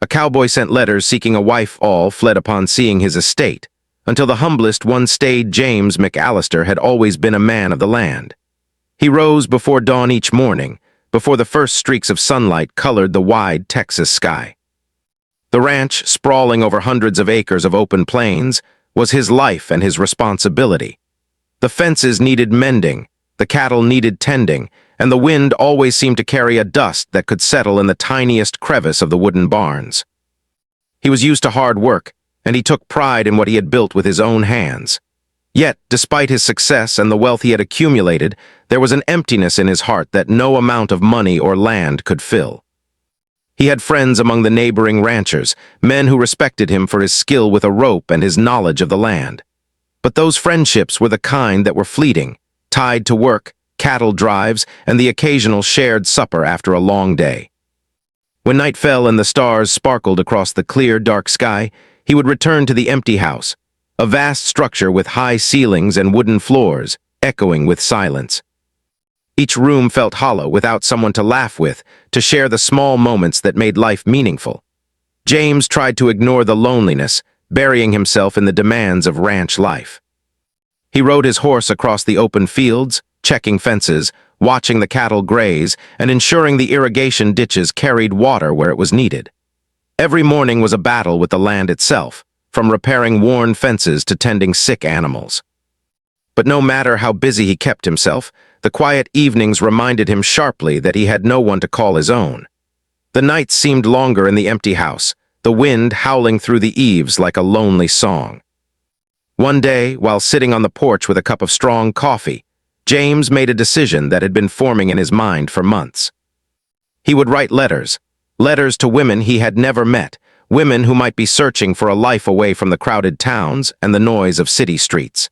A cowboy sent letters seeking a wife, all fled upon seeing his estate, until the humblest one stayed James McAllister had always been a man of the land. He rose before dawn each morning, before the first streaks of sunlight colored the wide Texas sky. The ranch, sprawling over hundreds of acres of open plains, was his life and his responsibility. The fences needed mending, the cattle needed tending, and the wind always seemed to carry a dust that could settle in the tiniest crevice of the wooden barns. He was used to hard work, and he took pride in what he had built with his own hands. Yet, despite his success and the wealth he had accumulated, there was an emptiness in his heart that no amount of money or land could fill. He had friends among the neighboring ranchers, men who respected him for his skill with a rope and his knowledge of the land. But those friendships were the kind that were fleeting, tied to work, cattle drives, and the occasional shared supper after a long day. When night fell and the stars sparkled across the clear, dark sky, he would return to the empty house, a vast structure with high ceilings and wooden floors, echoing with silence. Each room felt hollow without someone to laugh with, to share the small moments that made life meaningful. James tried to ignore the loneliness, burying himself in the demands of ranch life. He rode his horse across the open fields, checking fences, watching the cattle graze, and ensuring the irrigation ditches carried water where it was needed. Every morning was a battle with the land itself, from repairing worn fences to tending sick animals. But no matter how busy he kept himself, the quiet evenings reminded him sharply that he had no one to call his own. The nights seemed longer in the empty house, the wind howling through the eaves like a lonely song. One day, while sitting on the porch with a cup of strong coffee, James made a decision that had been forming in his mind for months. He would write letters to women he had never met, women who might be searching for a life away from the crowded towns and the noise of city streets.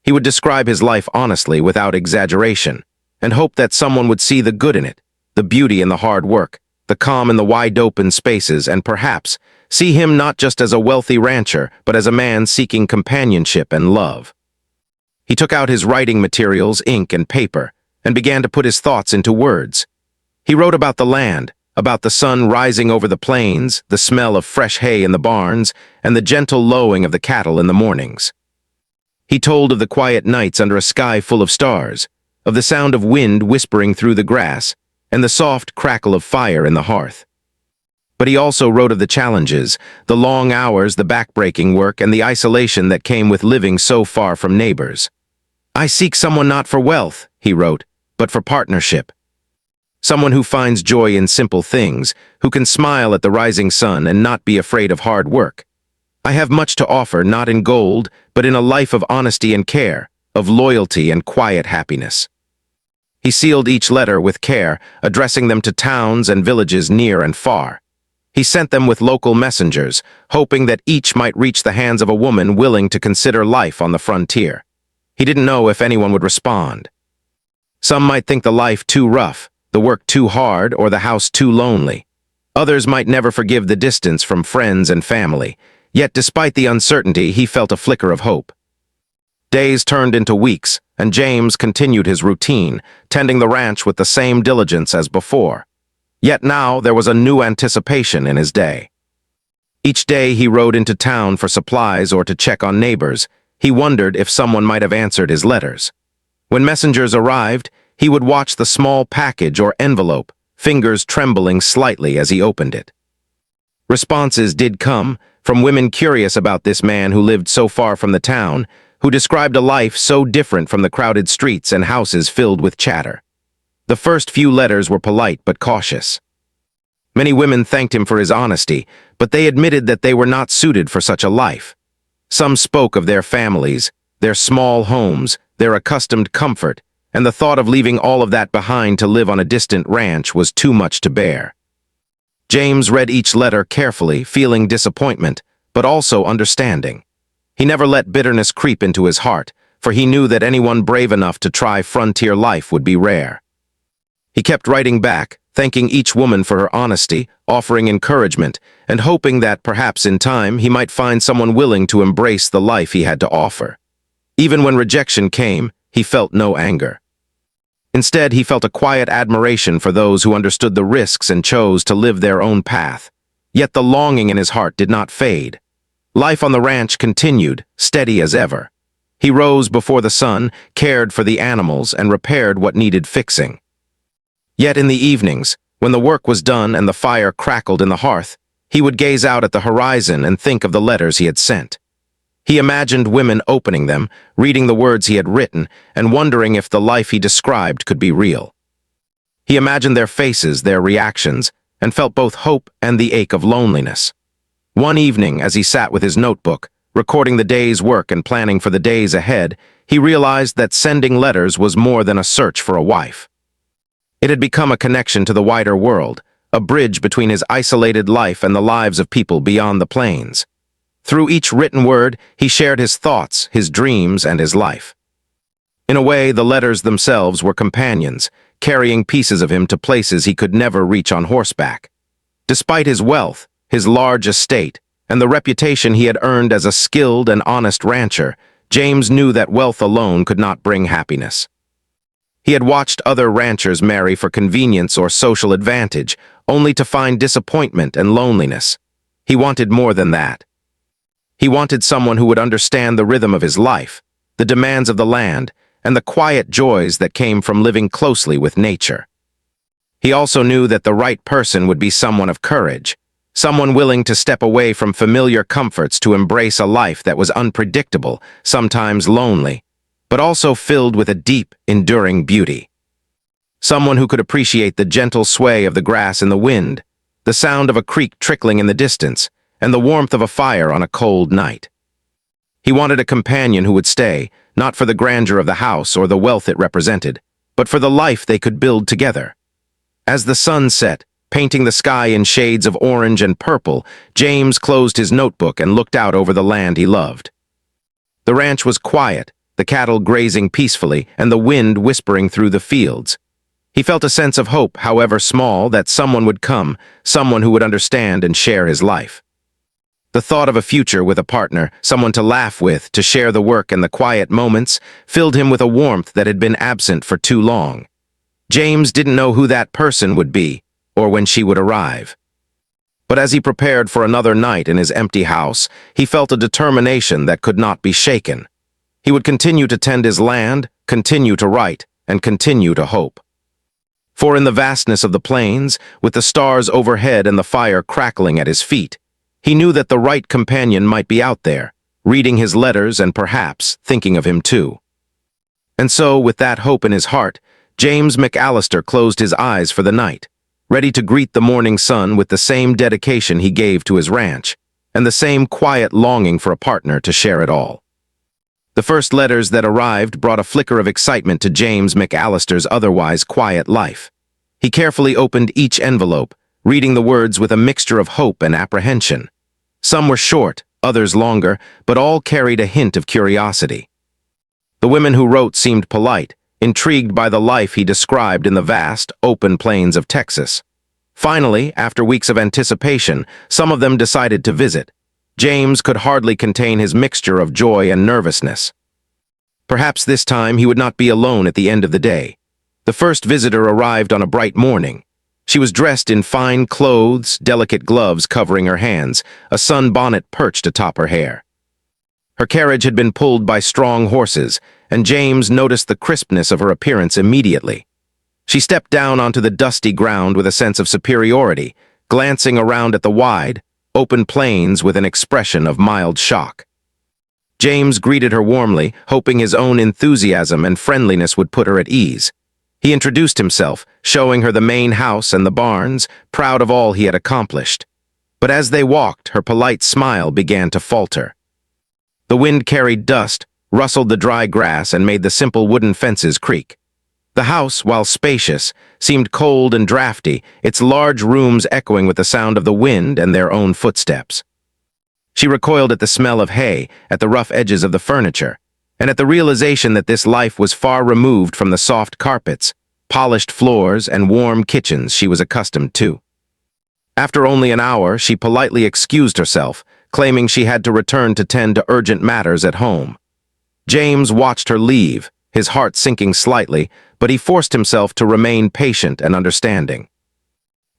He would describe his life honestly without exaggeration, and hope that someone would see the good in it, the beauty in the hard work, the calm in the wide-open spaces, and perhaps see him not just as a wealthy rancher, but as a man seeking companionship and love. He took out his writing materials, ink and paper, and began to put his thoughts into words. He wrote about the land, about the sun rising over the plains, the smell of fresh hay in the barns, and the gentle lowing of the cattle in the mornings. He told of the quiet nights under a sky full of stars, of the sound of wind whispering through the grass, and the soft crackle of fire in the hearth. But he also wrote of the challenges, the long hours, the back-breaking work, and the isolation that came with living so far from neighbors. "I seek someone not for wealth," he wrote, "but for partnership. Someone who finds joy in simple things, who can smile at the rising sun and not be afraid of hard work. I have much to offer, not in gold, but in a life of honesty and care, of loyalty and quiet happiness." He sealed each letter with care, addressing them to towns and villages near and far. He sent them with local messengers, hoping that each might reach the hands of a woman willing to consider life on the frontier. He didn't know if anyone would respond. Some might think the life too rough, the work too hard, or the house too lonely. Others might never forgive the distance from friends and family. Yet despite the uncertainty, he felt a flicker of hope. Days turned into weeks, and James continued his routine, tending the ranch with the same diligence as before. Yet now there was a new anticipation in his day. Each day he rode into town for supplies or to check on neighbors. He wondered if someone might have answered his letters. When messengers arrived, he would watch the small package or envelope, fingers trembling slightly as he opened it. Responses did come, from women curious about this man who lived so far from the town, who described a life so different from the crowded streets and houses filled with chatter. The first few letters were polite but cautious. Many women thanked him for his honesty, but they admitted that they were not suited for such a life. Some spoke of their families, their small homes, their accustomed comfort, and the thought of leaving all of that behind to live on a distant ranch was too much to bear. James read each letter carefully, feeling disappointment, but also understanding. He never let bitterness creep into his heart, for he knew that anyone brave enough to try frontier life would be rare. He kept writing back, thanking each woman for her honesty, offering encouragement, and hoping that perhaps in time he might find someone willing to embrace the life he had to offer. Even when rejection came, he felt no anger. Instead, he felt a quiet admiration for those who understood the risks and chose to live their own path. Yet the longing in his heart did not fade. Life on the ranch continued, steady as ever. He rose before the sun, cared for the animals, and repaired what needed fixing. Yet in the evenings, when the work was done and the fire crackled in the hearth, he would gaze out at the horizon and think of the letters he had sent. He imagined women opening them, reading the words he had written, and wondering if the life he described could be real. He imagined their faces, their reactions, and felt both hope and the ache of loneliness. One evening, as he sat with his notebook, recording the day's work and planning for the days ahead, he realized that sending letters was more than a search for a wife. It had become a connection to the wider world, a bridge between his isolated life and the lives of people beyond the plains. Through each written word, he shared his thoughts, his dreams, and his life. In a way, the letters themselves were companions, carrying pieces of him to places he could never reach on horseback. Despite his wealth, his large estate, and the reputation he had earned as a skilled and honest rancher, James knew that wealth alone could not bring happiness. He had watched other ranchers marry for convenience or social advantage, only to find disappointment and loneliness. He wanted more than that. He wanted someone who would understand the rhythm of his life, the demands of the land, and the quiet joys that came from living closely with nature. He also knew that the right person would be someone of courage, someone willing to step away from familiar comforts to embrace a life that was unpredictable, sometimes lonely, but also filled with a deep, enduring beauty. Someone who could appreciate the gentle sway of the grass in the wind, the sound of a creek trickling in the distance, and the warmth of a fire on a cold night. He wanted a companion who would stay, not for the grandeur of the house or the wealth it represented, but for the life they could build together. As the sun set, painting the sky in shades of orange and purple, James closed his notebook and looked out over the land he loved. The ranch was quiet, the cattle grazing peacefully, and the wind whispering through the fields. He felt a sense of hope, however small, that someone would come, someone who would understand and share his life. The thought of a future with a partner, someone to laugh with, to share the work and the quiet moments, filled him with a warmth that had been absent for too long. James didn't know who that person would be, or when she would arrive. But as he prepared for another night in his empty house, he felt a determination that could not be shaken. He would continue to tend his land, continue to write, and continue to hope. For in the vastness of the plains, with the stars overhead and the fire crackling at his feet, he knew that the right companion might be out there, reading his letters and perhaps thinking of him too. And so, with that hope in his heart, James McAllister closed his eyes for the night, ready to greet the morning sun with the same dedication he gave to his ranch, and the same quiet longing for a partner to share it all. The first letters that arrived brought a flicker of excitement to James McAllister's otherwise quiet life. He carefully opened each envelope, reading the words with a mixture of hope and apprehension. Some were short, others longer, but all carried a hint of curiosity. The women who wrote seemed polite, intrigued by the life he described in the vast, open plains of Texas. Finally, after weeks of anticipation, some of them decided to visit. James could hardly contain his mixture of joy and nervousness. Perhaps this time he would not be alone at the end of the day. The first visitor arrived on a bright morning. She was dressed in fine clothes, delicate gloves covering her hands, a sunbonnet perched atop her hair. Her carriage had been pulled by strong horses, and James noticed the crispness of her appearance immediately. She stepped down onto the dusty ground with a sense of superiority, glancing around at the wide, open plains with an expression of mild shock. James greeted her warmly, hoping his own enthusiasm and friendliness would put her at ease. He introduced himself, showing her the main house and the barns, proud of all he had accomplished. But as they walked, her polite smile began to falter. The wind carried dust, rustled the dry grass, and made the simple wooden fences creak. The house, while spacious, seemed cold and drafty, its large rooms echoing with the sound of the wind and their own footsteps. She recoiled at the smell of hay, at the rough edges of the furniture, and at the realization that this life was far removed from the soft carpets, polished floors, and warm kitchens she was accustomed to. After only an hour, she politely excused herself, claiming she had to return to tend to urgent matters at home. James watched her leave, his heart sinking slightly, but he forced himself to remain patient and understanding.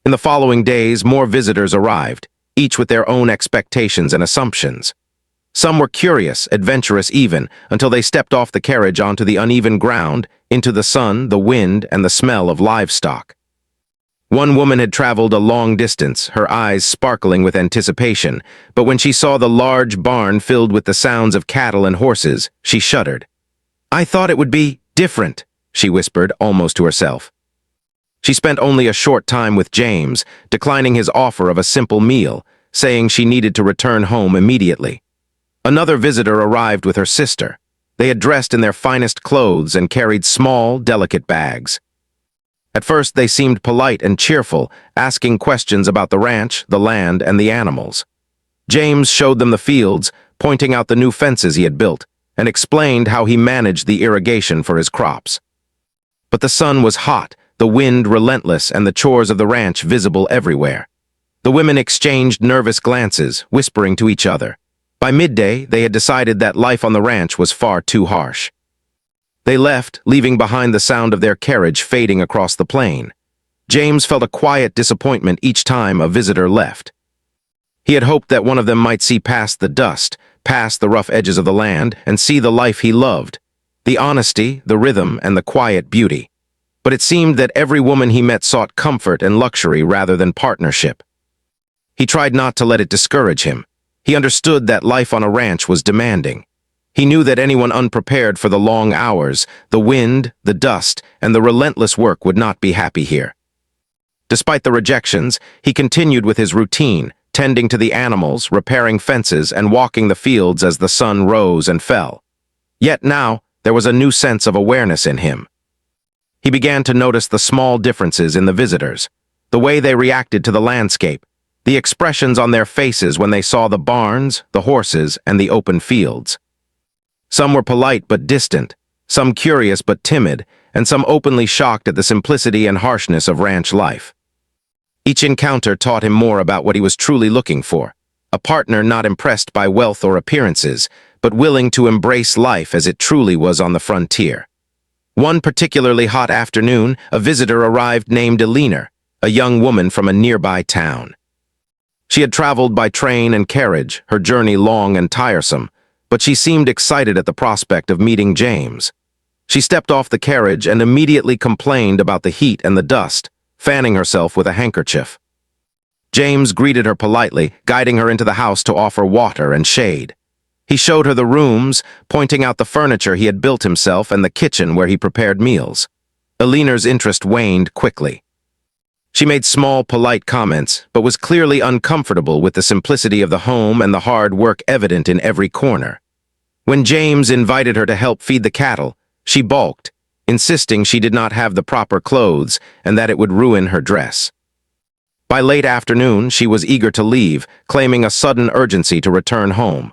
In the following days, more visitors arrived, each with their own expectations and assumptions. Some were curious, adventurous even, until they stepped off the carriage onto the uneven ground, into the sun, the wind, and the smell of livestock. One woman had traveled a long distance, her eyes sparkling with anticipation, but when she saw the large barn filled with the sounds of cattle and horses, she shuddered. "I thought it would be different," she whispered, almost to herself. She spent only a short time with James, declining his offer of a simple meal, saying she needed to return home immediately. Another visitor arrived with her sister. They had dressed in their finest clothes and carried small, delicate bags. At first they seemed polite and cheerful, asking questions about the ranch, the land, and the animals. James showed them the fields, pointing out the new fences he had built, and explained how he managed the irrigation for his crops. But the sun was hot, the wind relentless, and the chores of the ranch visible everywhere. The women exchanged nervous glances, whispering to each other. By midday, they had decided that life on the ranch was far too harsh. They left, leaving behind the sound of their carriage fading across the plain. James felt a quiet disappointment each time a visitor left. He had hoped that one of them might see past the dust, past the rough edges of the land, and see the life he loved, the honesty, the rhythm, and the quiet beauty. But it seemed that every woman he met sought comfort and luxury rather than partnership. He tried not to let it discourage him. He understood that life on a ranch was demanding. He knew that anyone unprepared for the long hours, the wind, the dust, and the relentless work would not be happy here. Despite the rejections, he continued with his routine, tending to the animals, repairing fences, and walking the fields as the sun rose and fell. Yet now, there was a new sense of awareness in him. He began to notice the small differences in the visitors, the way they reacted to the landscape, the expressions on their faces when they saw the barns, the horses, and the open fields. Some were polite but distant, some curious but timid, and some openly shocked at the simplicity and harshness of ranch life. Each encounter taught him more about what he was truly looking for, a partner not impressed by wealth or appearances, but willing to embrace life as it truly was on the frontier. One particularly hot afternoon, a visitor arrived named Elena, a young woman from a nearby town. She had traveled by train and carriage, her journey long and tiresome, but she seemed excited at the prospect of meeting James. She stepped off the carriage and immediately complained about the heat and the dust, fanning herself with a handkerchief. James greeted her politely, guiding her into the house to offer water and shade. He showed her the rooms, pointing out the furniture he had built himself and the kitchen where he prepared meals. Elena's interest waned quickly. She made small, polite comments, but was clearly uncomfortable with the simplicity of the home and the hard work evident in every corner. When James invited her to help feed the cattle, she balked, insisting she did not have the proper clothes and that it would ruin her dress. By late afternoon, she was eager to leave, claiming a sudden urgency to return home.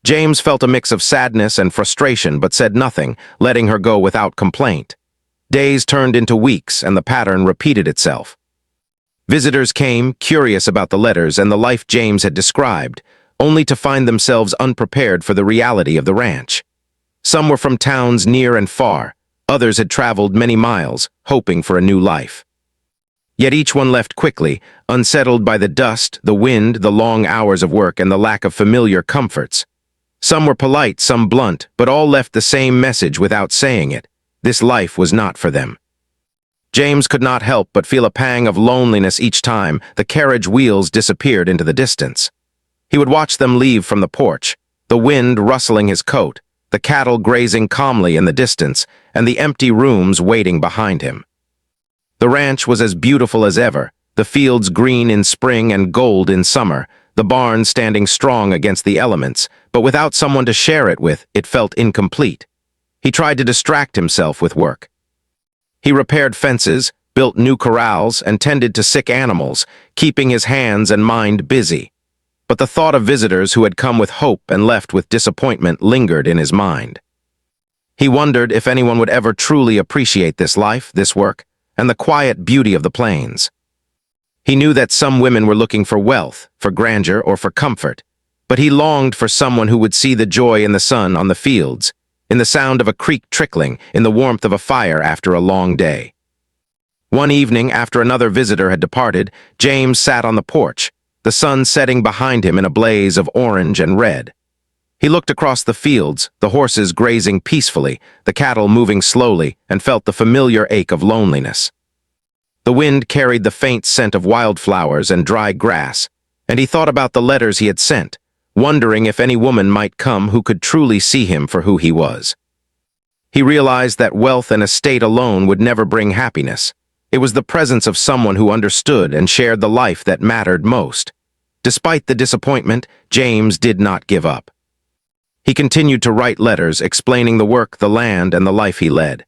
James felt a mix of sadness and frustration but said nothing, letting her go without complaint. Days turned into weeks and the pattern repeated itself. Visitors came, curious about the letters and the life James had described, only to find themselves unprepared for the reality of the ranch. Some were from towns near and far, others had traveled many miles, hoping for a new life. Yet each one left quickly, unsettled by the dust, the wind, the long hours of work, and the lack of familiar comforts. Some were polite, some blunt, but all left the same message without saying it. This life was not for them. James could not help but feel a pang of loneliness each time the carriage wheels disappeared into the distance. He would watch them leave from the porch, the wind rustling his coat, the cattle grazing calmly in the distance, and the empty rooms waiting behind him. The ranch was as beautiful as ever, the fields green in spring and gold in summer, the barn standing strong against the elements, but without someone to share it with, it felt incomplete. He tried to distract himself with work. He repaired fences, built new corrals, and tended to sick animals, keeping his hands and mind busy. But the thought of visitors who had come with hope and left with disappointment lingered in his mind. He wondered if anyone would ever truly appreciate this life, this work, and the quiet beauty of the plains. He knew that some women were looking for wealth, for grandeur, or for comfort, but he longed for someone who would see the joy in the sun on the fields, in the sound of a creek trickling, in the warmth of a fire after a long day. One evening, after another visitor had departed, James sat on the porch, the sun setting behind him in a blaze of orange and red. He looked across the fields, the horses grazing peacefully, the cattle moving slowly, and felt the familiar ache of loneliness. The wind carried the faint scent of wildflowers and dry grass, and he thought about the letters he had sent, wondering if any woman might come who could truly see him for who he was. He realized that wealth and estate alone would never bring happiness. It was the presence of someone who understood and shared the life that mattered most. Despite the disappointment, James did not give up. He continued to write letters explaining the work, the land, and the life he led.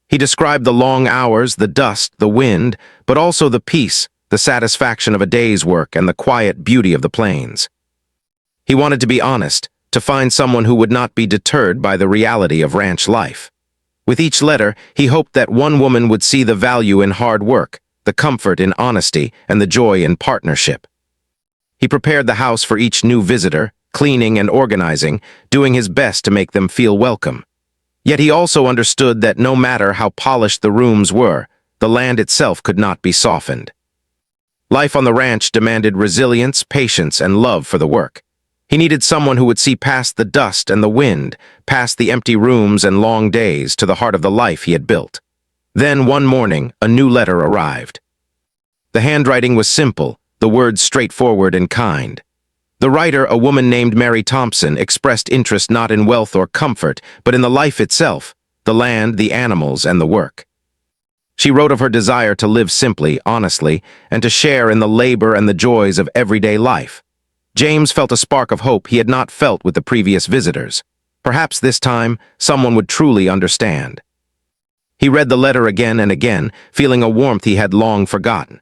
He described the long hours, the dust, the wind, but also the peace, the satisfaction of a day's work, and the quiet beauty of the plains. He wanted to be honest, to find someone who would not be deterred by the reality of ranch life. With each letter, he hoped that one woman would see the value in hard work, the comfort in honesty, and the joy in partnership. He prepared the house for each new visitor, cleaning and organizing, doing his best to make them feel welcome. Yet he also understood that no matter how polished the rooms were, the land itself could not be softened. Life on the ranch demanded resilience, patience, and love for the work. He needed someone who would see past the dust and the wind, past the empty rooms and long days, to the heart of the life he had built. Then, one morning, a new letter arrived. The handwriting was simple, the words straightforward and kind. The writer, a woman named Mary Thompson, expressed interest not in wealth or comfort, but in the life itself, the land, the animals, and the work. She wrote of her desire to live simply, honestly, and to share in the labor and the joys of everyday life. James felt a spark of hope he had not felt with the previous visitors. Perhaps this time, someone would truly understand. He read the letter again and again, feeling a warmth he had long forgotten.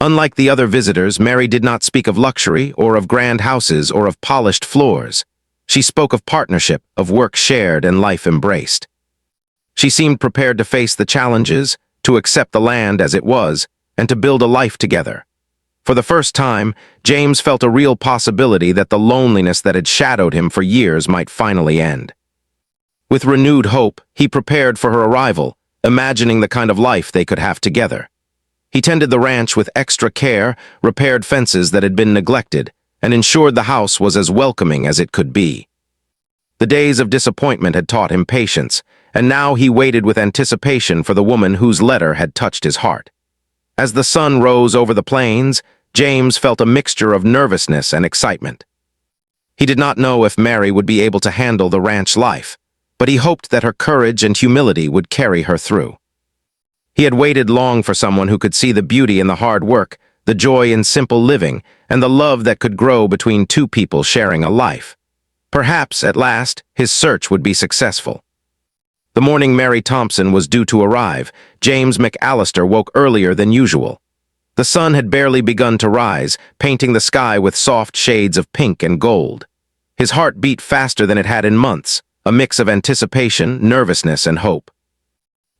Unlike the other visitors, Mary did not speak of luxury, or of grand houses, or of polished floors. She spoke of partnership, of work shared and life embraced. She seemed prepared to face the challenges, to accept the land as it was, and to build a life together. For the first time, James felt a real possibility that the loneliness that had shadowed him for years might finally end. With renewed hope, he prepared for her arrival, imagining the kind of life they could have together. He tended the ranch with extra care, repaired fences that had been neglected, and ensured the house was as welcoming as it could be. The days of disappointment had taught him patience, and now he waited with anticipation for the woman whose letter had touched his heart. As the sun rose over the plains, James felt a mixture of nervousness and excitement. He did not know if Mary would be able to handle the ranch life, but he hoped that her courage and humility would carry her through. He had waited long for someone who could see the beauty in the hard work, the joy in simple living, and the love that could grow between two people sharing a life. Perhaps, at last, his search would be successful. The morning Mary Thompson was due to arrive, James McAllister woke earlier than usual. The sun had barely begun to rise, painting the sky with soft shades of pink and gold. His heart beat faster than it had in months, a mix of anticipation, nervousness, and hope.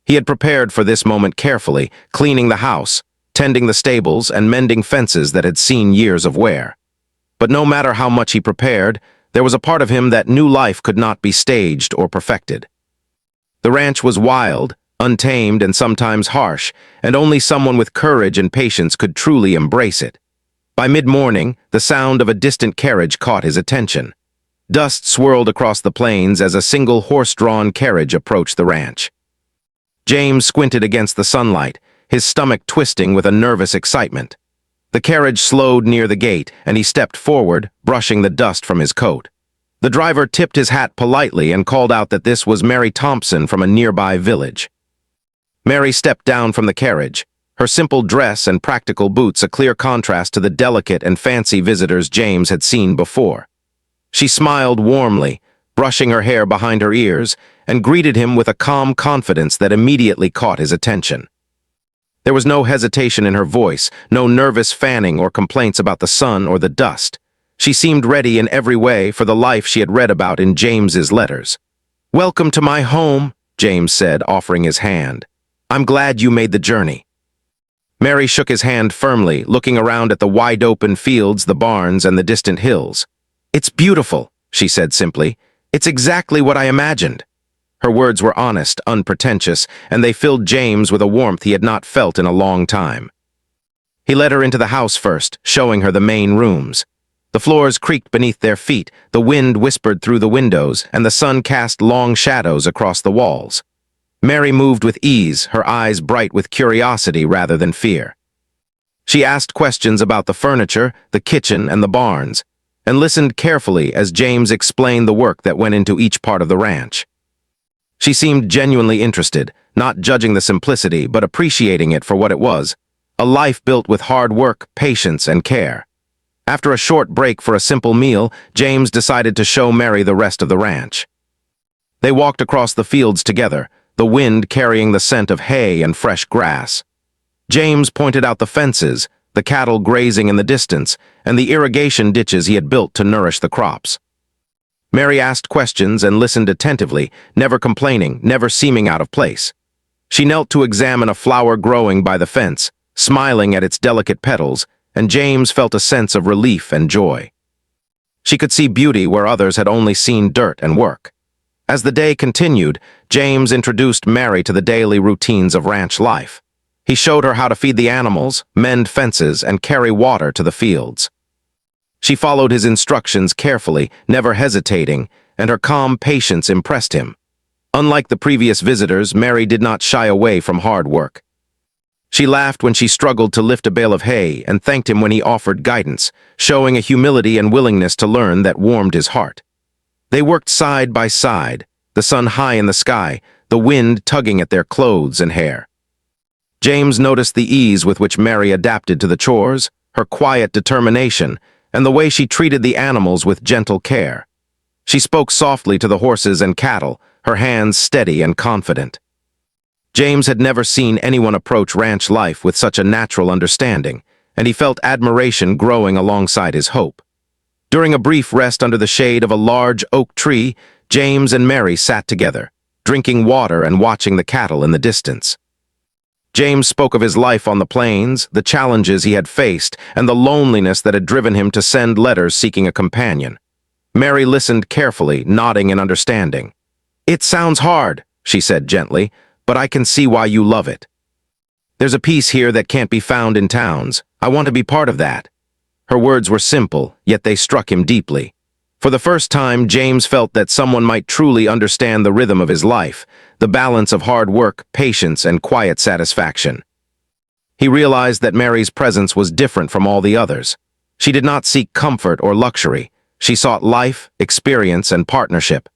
He had prepared for this moment carefully, cleaning the house, tending the stables, and mending fences that had seen years of wear. But no matter how much he prepared, there was a part of him that knew life could not be staged or perfected. The ranch was wild, untamed, and sometimes harsh, and only someone with courage and patience could truly embrace it. By mid-morning, the sound of a distant carriage caught his attention. Dust swirled across the plains as a single horse-drawn carriage approached the ranch. James squinted against the sunlight, his stomach twisting with a nervous excitement. The carriage slowed near the gate, and he stepped forward, brushing the dust from his coat. The driver tipped his hat politely and called out that this was Mary Thompson from a nearby village. Mary stepped down from the carriage, her simple dress and practical boots a clear contrast to the delicate and fancy visitors James had seen before. She smiled warmly, brushing her hair behind her ears, and greeted him with a calm confidence that immediately caught his attention. There was no hesitation in her voice, no nervous fanning or complaints about the sun or the dust. She seemed ready in every way for the life she had read about in James's letters. "Welcome to my home," James said, offering his hand. "I'm glad you made the journey." Mary shook his hand firmly, looking around at the wide-open fields, the barns, and the distant hills. "It's beautiful," she said simply. "It's exactly what I imagined." Her words were honest, unpretentious, and they filled James with a warmth he had not felt in a long time. He led her into the house first, showing her the main rooms. The floors creaked beneath their feet, the wind whispered through the windows, and the sun cast long shadows across the walls. Mary moved with ease, her eyes bright with curiosity rather than fear. She asked questions about the furniture, the kitchen, and the barns, and listened carefully as James explained the work that went into each part of the ranch. She seemed genuinely interested, not judging the simplicity but appreciating it for what it was, a life built with hard work, patience, and care. After a short break for a simple meal, James decided to show Mary the rest of the ranch. They walked across the fields together, the wind carrying the scent of hay and fresh grass. James pointed out the fences, the cattle grazing in the distance, and the irrigation ditches he had built to nourish the crops. Mary asked questions and listened attentively, never complaining, never seeming out of place. She knelt to examine a flower growing by the fence, smiling at its delicate petals, and James felt a sense of relief and joy. She could see beauty where others had only seen dirt and work. As the day continued, James introduced Mary to the daily routines of ranch life. He showed her how to feed the animals, mend fences, and carry water to the fields. She followed his instructions carefully, never hesitating, and her calm patience impressed him. Unlike the previous visitors, Mary did not shy away from hard work. She laughed when she struggled to lift a bale of hay and thanked him when he offered guidance, showing a humility and willingness to learn that warmed his heart. They worked side by side, the sun high in the sky, the wind tugging at their clothes and hair. James noticed the ease with which Mary adapted to the chores, her quiet determination, and the way she treated the animals with gentle care. She spoke softly to the horses and cattle, her hands steady and confident. James had never seen anyone approach ranch life with such a natural understanding, and he felt admiration growing alongside his hope. During a brief rest under the shade of a large oak tree, James and Mary sat together, drinking water and watching the cattle in the distance. James spoke of his life on the plains, the challenges he had faced, and the loneliness that had driven him to send letters seeking a companion. Mary listened carefully, nodding in understanding. "It sounds hard," she said gently, "but I can see why you love it. There's a peace here that can't be found in towns. I want to be part of that." Her words were simple, yet they struck him deeply. For the first time, James felt that someone might truly understand the rhythm of his life, the balance of hard work, patience, and quiet satisfaction. He realized that Mary's presence was different from all the others. She did not seek comfort or luxury. She sought life, experience, and partnership.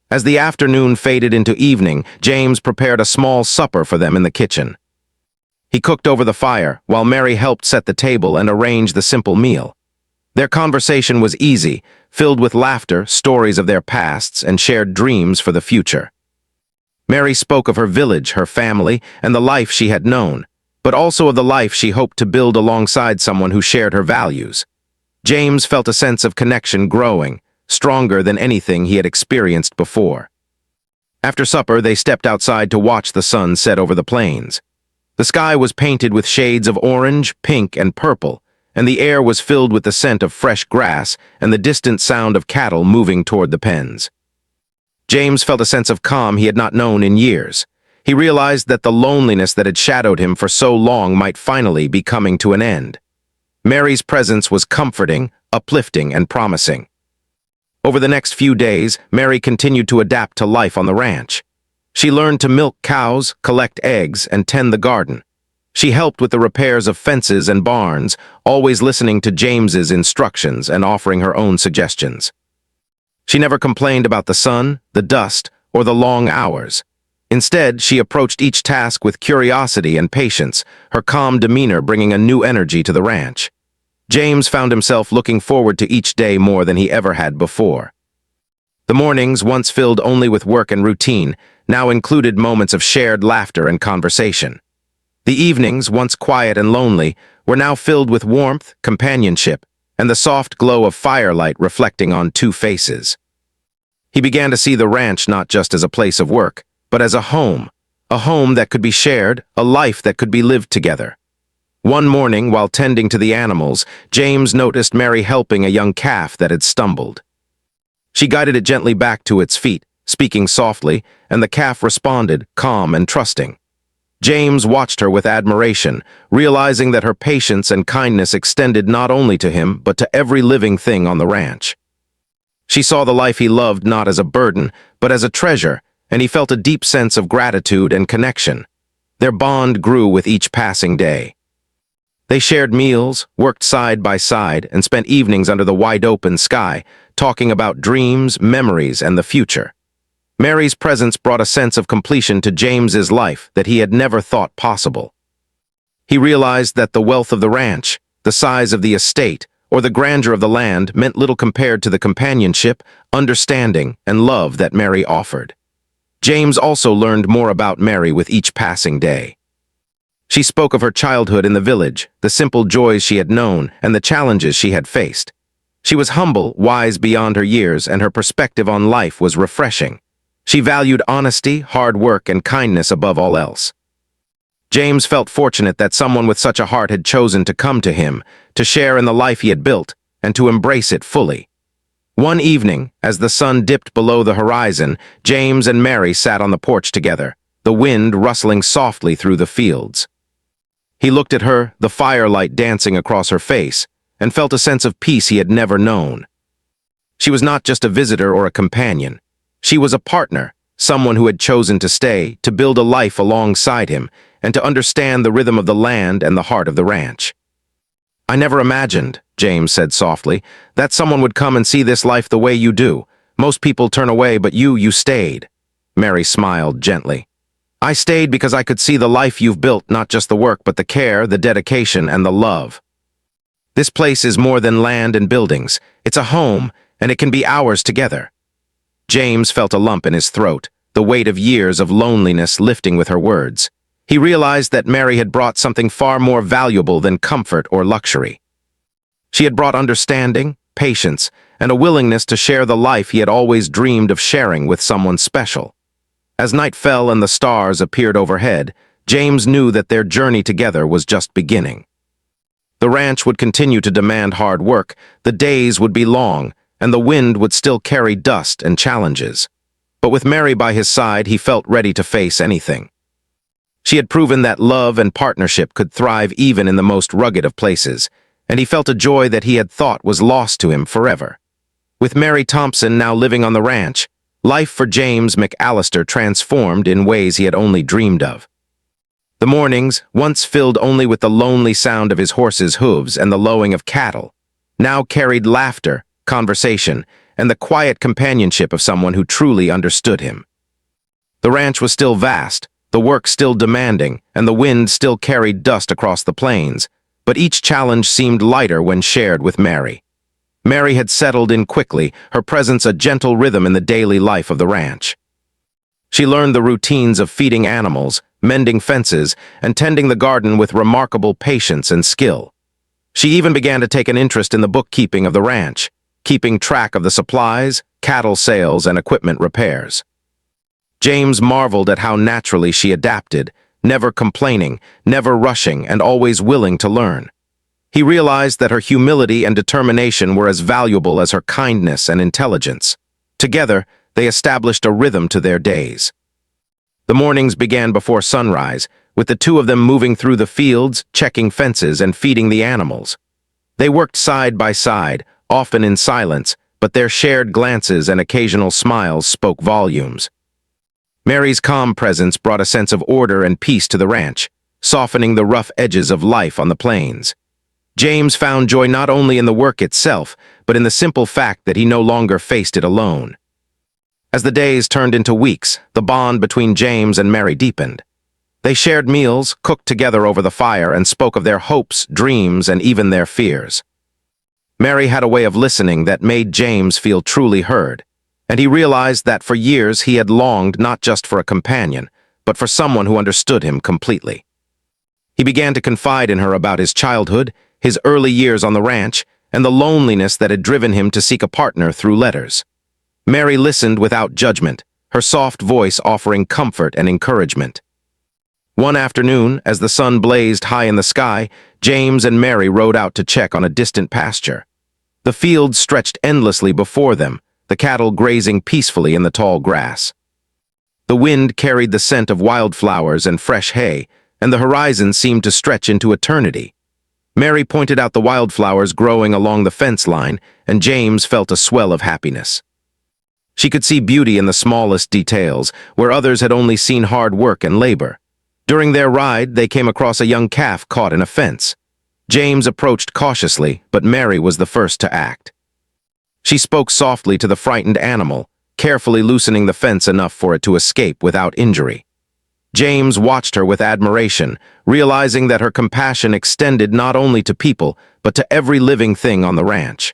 As the afternoon faded into evening, James prepared a small supper for them in the kitchen. He cooked over the fire, while Mary helped set the table and arrange the simple meal. Their conversation was easy, filled with laughter, stories of their pasts, and shared dreams for the future. Mary spoke of her village, her family, and the life she had known, but also of the life she hoped to build alongside someone who shared her values. James felt a sense of connection growing, stronger than anything he had experienced before. After supper, they stepped outside to watch the sun set over the plains. The sky was painted with shades of orange, pink, and purple, and the air was filled with the scent of fresh grass and the distant sound of cattle moving toward the pens. James felt a sense of calm he had not known in years. He realized that the loneliness that had shadowed him for so long might finally be coming to an end. Mary's presence was comforting, uplifting, and promising. Over the next few days, Mary continued to adapt to life on the ranch. She learned to milk cows, collect eggs, and tend the garden. She helped with the repairs of fences and barns, always listening to James's instructions and offering her own suggestions. She never complained about the sun, the dust, or the long hours. Instead, she approached each task with curiosity and patience, her calm demeanor bringing a new energy to the ranch. James found himself looking forward to each day more than he ever had before. The mornings, once filled only with work and routine, now included moments of shared laughter and conversation. The evenings, once quiet and lonely, were now filled with warmth, companionship, and the soft glow of firelight reflecting on two faces. He began to see the ranch not just as a place of work, but as a home that could be shared, a life that could be lived together. One morning, while tending to the animals, James noticed Mary helping a young calf that had stumbled. She guided it gently back to its feet, speaking softly, and the calf responded, calm and trusting. James watched her with admiration, realizing that her patience and kindness extended not only to him, but to every living thing on the ranch. She saw the life he loved not as a burden, but as a treasure, and he felt a deep sense of gratitude and connection. Their bond grew with each passing day. They shared meals, worked side by side, and spent evenings under the wide-open sky, talking about dreams, memories, and the future. Mary's presence brought a sense of completion to James's life that he had never thought possible. He realized that the wealth of the ranch, the size of the estate, or the grandeur of the land meant little compared to the companionship, understanding, and love that Mary offered. James also learned more about Mary with each passing day. She spoke of her childhood in the village, the simple joys she had known, and the challenges she had faced. She was humble, wise beyond her years, and her perspective on life was refreshing. She valued honesty, hard work, and kindness above all else. James felt fortunate that someone with such a heart had chosen to come to him, to share in the life he had built, and to embrace it fully. One evening, as the sun dipped below the horizon, James and Mary sat on the porch together, the wind rustling softly through the fields. He looked at her, the firelight dancing across her face, and felt a sense of peace he had never known. She was not just a visitor or a companion. She was a partner, someone who had chosen to stay, to build a life alongside him, and to understand the rhythm of the land and the heart of the ranch. "I never imagined," James said softly, "that someone would come and see this life the way you do. Most people turn away, but you stayed." Mary smiled gently. "I stayed because I could see the life you've built, not just the work, but the care, the dedication, and the love. This place is more than land and buildings. It's a home, and it can be ours together." James felt a lump in his throat, the weight of years of loneliness lifting with her words. He realized that Mary had brought something far more valuable than comfort or luxury. She had brought understanding, patience, and a willingness to share the life he had always dreamed of sharing with someone special. As night fell and the stars appeared overhead, James knew that their journey together was just beginning. The ranch would continue to demand hard work, the days would be long, and the wind would still carry dust and challenges. But with Mary by his side, he felt ready to face anything. She had proven that love and partnership could thrive even in the most rugged of places, and he felt a joy that he had thought was lost to him forever. With Mary Thompson now living on the ranch, life for James McAllister transformed in ways he had only dreamed of. The mornings, once filled only with the lonely sound of his horse's hooves and the lowing of cattle, now carried laughter, conversation, and the quiet companionship of someone who truly understood him. The ranch was still vast, the work still demanding, and the wind still carried dust across the plains, but each challenge seemed lighter when shared with Mary. Mary had settled in quickly, her presence a gentle rhythm in the daily life of the ranch. She learned the routines of feeding animals, mending fences, and tending the garden with remarkable patience and skill. She even began to take an interest in the bookkeeping of the ranch, keeping track of the supplies, cattle sales, and equipment repairs. James marveled at how naturally she adapted, never complaining, never rushing, and always willing to learn. He realized that her humility and determination were as valuable as her kindness and intelligence. Together, they established a rhythm to their days. The mornings began before sunrise, with the two of them moving through the fields, checking fences, and feeding the animals. They worked side by side, often in silence, but their shared glances and occasional smiles spoke volumes. Mary's calm presence brought a sense of order and peace to the ranch, softening the rough edges of life on the plains. James found joy not only in the work itself, but in the simple fact that he no longer faced it alone. As the days turned into weeks, the bond between James and Mary deepened. They shared meals, cooked together over the fire, and spoke of their hopes, dreams, and even their fears. Mary had a way of listening that made James feel truly heard, and he realized that for years he had longed not just for a companion, but for someone who understood him completely. He began to confide in her about his childhood, his early years on the ranch, and the loneliness that had driven him to seek a partner through letters. Mary listened without judgment, her soft voice offering comfort and encouragement. One afternoon, as the sun blazed high in the sky, James and Mary rode out to check on a distant pasture. The fields stretched endlessly before them, the cattle grazing peacefully in the tall grass. The wind carried the scent of wildflowers and fresh hay, and the horizon seemed to stretch into eternity. Mary pointed out the wildflowers growing along the fence line, and James felt a swell of happiness. She could see beauty in the smallest details, where others had only seen hard work and labor. During their ride, they came across a young calf caught in a fence. James approached cautiously, but Mary was the first to act. She spoke softly to the frightened animal, carefully loosening the fence enough for it to escape without injury. James watched her with admiration, realizing that her compassion extended not only to people, but to every living thing on the ranch.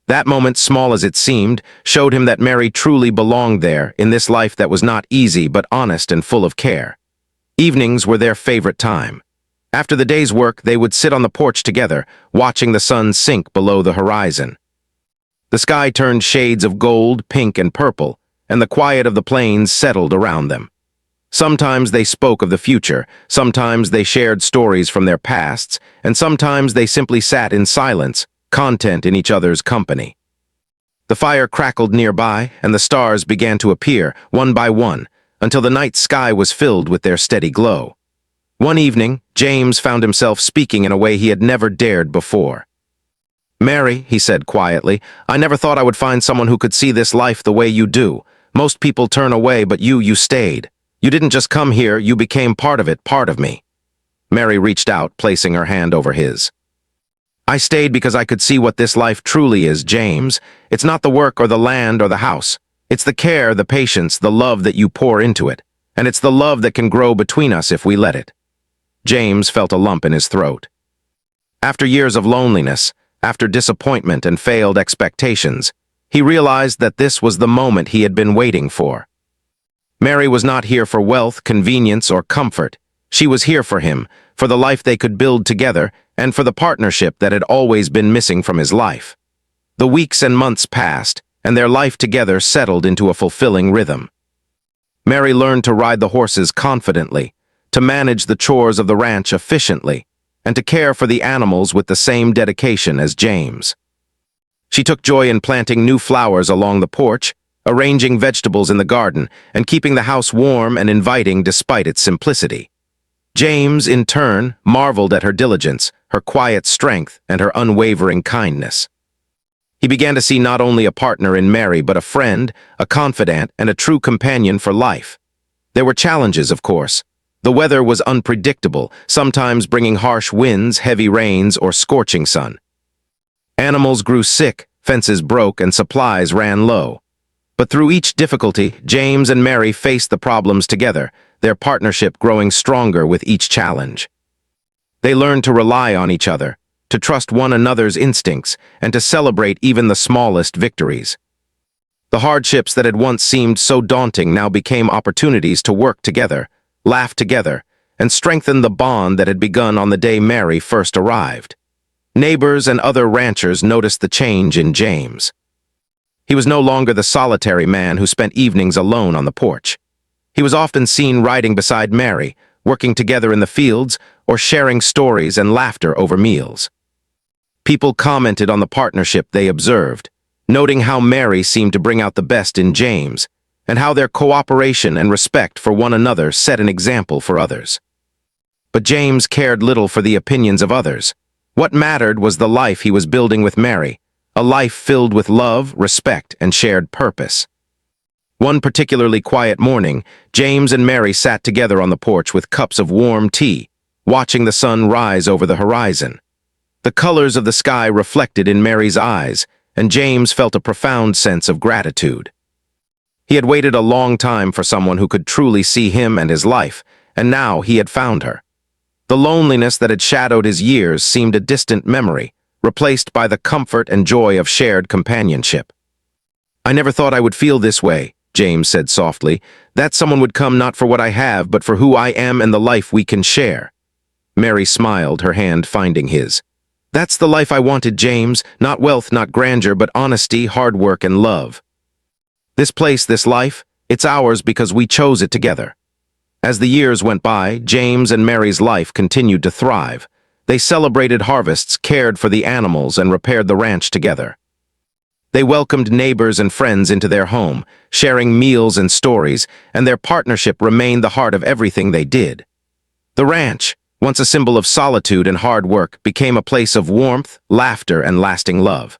That moment, small as it seemed, showed him that Mary truly belonged there in this life that was not easy but honest and full of care. Evenings were their favorite time. After the day's work, they would sit on the porch together, watching the sun sink below the horizon. The sky turned shades of gold, pink, and purple, and the quiet of the plains settled around them. Sometimes they spoke of the future, sometimes they shared stories from their pasts, and sometimes they simply sat in silence, content in each other's company. The fire crackled nearby, and the stars began to appear, one by one, until the night sky was filled with their steady glow. One evening, James found himself speaking in a way he had never dared before. "Mary," he said quietly, "I never thought I would find someone who could see this life the way you do. Most people turn away, but you stayed. You didn't just come here, you became part of it, part of me." Mary reached out, placing her hand over his. "I stayed because I could see what this life truly is, James. It's not the work or the land or the house. It's the care, the patience, the love that you pour into it. And it's the love that can grow between us if we let it." James felt a lump in his throat. After years of loneliness, after disappointment and failed expectations, he realized that this was the moment he had been waiting for. Mary was not here for wealth, convenience, or comfort. She was here for him, for the life they could build together, and for the partnership that had always been missing from his life. The weeks and months passed, and their life together settled into a fulfilling rhythm. Mary learned to ride the horses confidently, to manage the chores of the ranch efficiently, and to care for the animals with the same dedication as James. She took joy in planting new flowers along the porch, arranging vegetables in the garden, and keeping the house warm and inviting despite its simplicity. James, in turn, marveled at her diligence, her quiet strength, and her unwavering kindness. He began to see not only a partner in Mary, but a friend, a confidant, and a true companion for life. There were challenges, of course. The weather was unpredictable, sometimes bringing harsh winds, heavy rains, or scorching sun. Animals grew sick, fences broke, and supplies ran low. But through each difficulty, James and Mary faced the problems together, their partnership growing stronger with each challenge. They learned to rely on each other, to trust one another's instincts, and to celebrate even the smallest victories. The hardships that had once seemed so daunting now became opportunities to work together, laugh together, and strengthen the bond that had begun on the day Mary first arrived. Neighbors and other ranchers noticed the change in James. He was no longer the solitary man who spent evenings alone on the porch. He was often seen riding beside Mary, working together in the fields, or sharing stories and laughter over meals. People commented on the partnership they observed, noting how Mary seemed to bring out the best in James, and how their cooperation and respect for one another set an example for others. But James cared little for the opinions of others. What mattered was the life he was building with Mary, a life filled with love, respect, and shared purpose. One particularly quiet morning, James and Mary sat together on the porch with cups of warm tea, watching the sun rise over the horizon. The colors of the sky reflected in Mary's eyes, and James felt a profound sense of gratitude. He had waited a long time for someone who could truly see him and his life, and now he had found her. The loneliness that had shadowed his years seemed a distant memory, replaced by the comfort and joy of shared companionship. "I never thought I would feel this way," James said softly, "that someone would come not for what I have, but for who I am and the life we can share." Mary smiled, her hand finding his. "That's the life I wanted, James, not wealth, not grandeur, but honesty, hard work, and love. This place, this life, it's ours because we chose it together." As the years went by, James and Mary's life continued to thrive. They celebrated harvests, cared for the animals, and repaired the ranch together. They welcomed neighbors and friends into their home, sharing meals and stories, and their partnership remained the heart of everything they did. The ranch, once a symbol of solitude and hard work, became a place of warmth, laughter, and lasting love.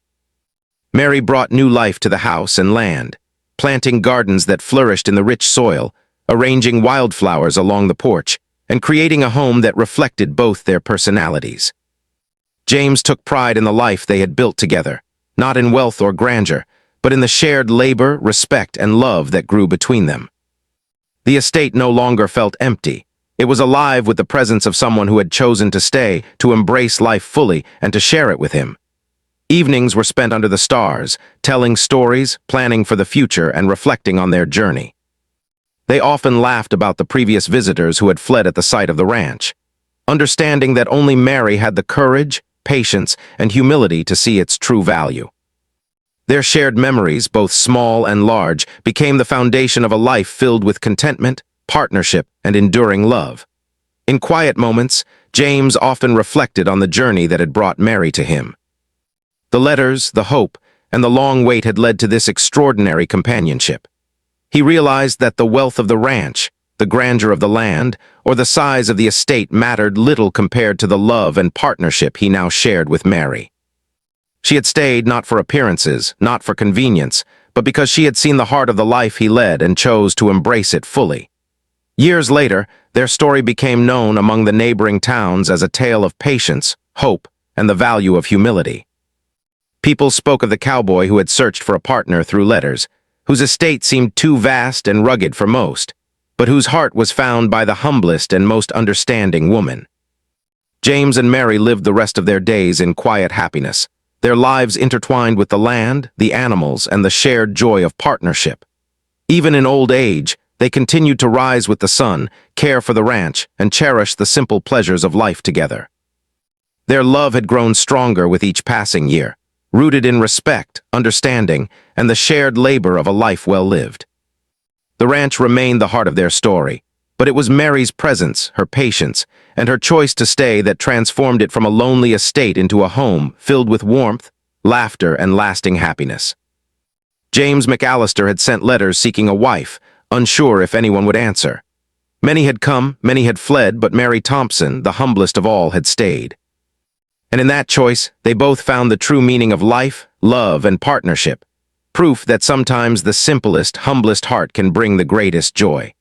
Mary brought new life to the house and land, planting gardens that flourished in the rich soil, arranging wildflowers along the porch, and creating a home that reflected both their personalities. James took pride in the life they had built together, not in wealth or grandeur, but in the shared labor, respect, and love that grew between them. The estate no longer felt empty. It was alive with the presence of someone who had chosen to stay, to embrace life fully, and to share it with him. Evenings were spent under the stars, telling stories, planning for the future, and reflecting on their journey. They often laughed about the previous visitors who had fled at the sight of the ranch, understanding that only Mary had the courage, patience, and humility to see its true value. Their shared memories, both small and large, became the foundation of a life filled with contentment, partnership, and enduring love. In quiet moments, James often reflected on the journey that had brought Mary to him. The letters, the hope, and the long wait had led to this extraordinary companionship. He realized that the wealth of the ranch, the grandeur of the land, or the size of the estate mattered little compared to the love and partnership he now shared with Mary. She had stayed not for appearances, not for convenience, but because she had seen the heart of the life he led and chose to embrace it fully. Years later, their story became known among the neighboring towns as a tale of patience, hope, and the value of humility. People spoke of the cowboy who had searched for a partner through letters, whose estate seemed too vast and rugged for most, but whose heart was found by the humblest and most understanding woman. James and Mary lived the rest of their days in quiet happiness, their lives intertwined with the land, the animals, and the shared joy of partnership. Even in old age, they continued to rise with the sun, care for the ranch, and cherish the simple pleasures of life together. Their love had grown stronger with each passing year, rooted in respect, understanding, and the shared labor of a life well lived. The ranch remained the heart of their story, but it was Mary's presence, her patience, and her choice to stay that transformed it from a lonely estate into a home filled with warmth, laughter, and lasting happiness. James McAllister had sent letters seeking a wife, unsure if anyone would answer. Many had come, many had fled, but Mary Thompson, the humblest of all, had stayed. And in that choice, they both found the true meaning of life, love, and partnership, proof that sometimes the simplest, humblest heart can bring the greatest joy.